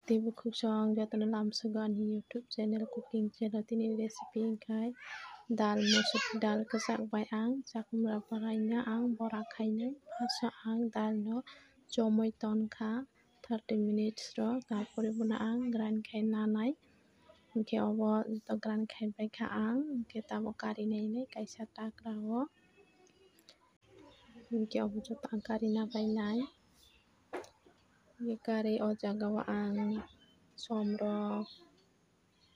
Tibu khusong jatana lamsugan hi YouTube channel cooking channel tini recipe ingkai dal musuk dal kesak bai ang chakumra paraina ang bora khainai paso ang dal no chomoi tonkha 30 minutes ro tarpore bono ang grind khai nanai hingke obo to grind khai bai kha ang hingke tabo kari nainai kaisa takra o hingke obo joto ang kari nabai nai kari o jaga o ang somrok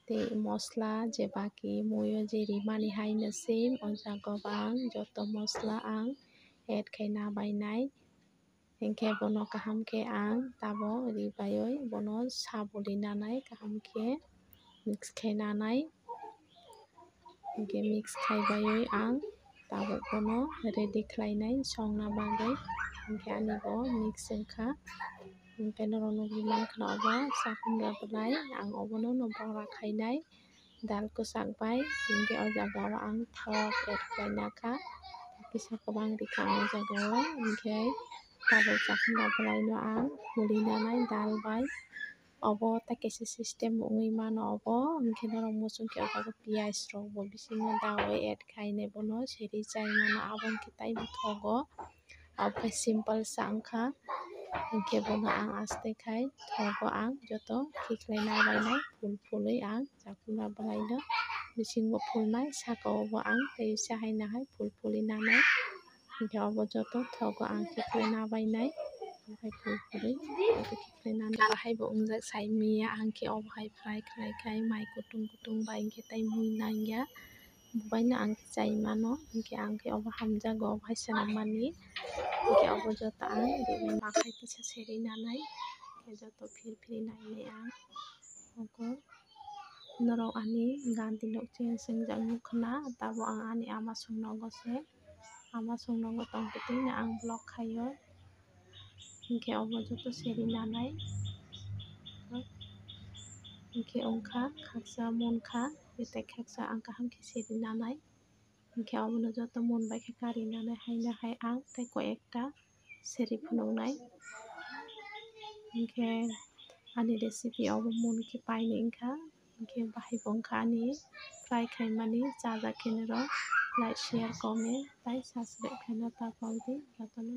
tei mosla je baki muio je rimani haino sim o jaga o ang joto mosla ang add khai nabai nai hingke bono kaham ke ang tabo ribaioi bono sabuli nanai kaham ke mix khai nanai hingke mix khai baioi ang tabo bono ready khlainai songna bagoi hingke ani bo mix wngkha hingke norok nogoi mangka obo chakumra bolai ang obono no bora khainai dal kwsak bai hingke o jaga o ang thok add khlaina kha kisa kwbang rika ang o jaga o hingke tabo chakumra bolai no ang puli nanai dal bai obo tei kaisa system wngoi mano obo hingke norok muchungke o jaga piyaj rok bo bisingo dawai add khainai bono seri chai mano abo wngkhe tai thogo obo khe simple sa wngkha hingke bono ang aste khai thogo ang joto khiklai nabai nai phul phului ang chakumra bolai no bisingo phulnai saka o bo ang tei sahai phul phuli nanai hingke obo joto thogo ang khiklai nabai nai obo phul phului khiklai nanai bahai bo wngjak sai miya angkhe obo hai fry khlai khai mai kutung kutung bai hingke tei mui nangya bubai no ang chai mano hingke angkhe obo hamjago obo hai swnamani hingke obo joto ang bakhai kisa seri nanai joto phir phiri nainai ang obo norok ani ganti nog change wngjaak nugkha na tabo ang ani amasung nogo se amasung nogo tongpitui no ang vlog khai o hingke obo joto seri nanai hingke wngkha khaksa munkha tei khaksa ang kaham khe seri nanai hingke obono joto munbai khe kari nanai haino hai ang tei koi ekta seri phunuknai hingke ani recipe obo munkhe painui wngkha hingke bahai bo wngkha ani fry khaimani chajak khe noro like share comment tei subscribe khaino tapos di jotono.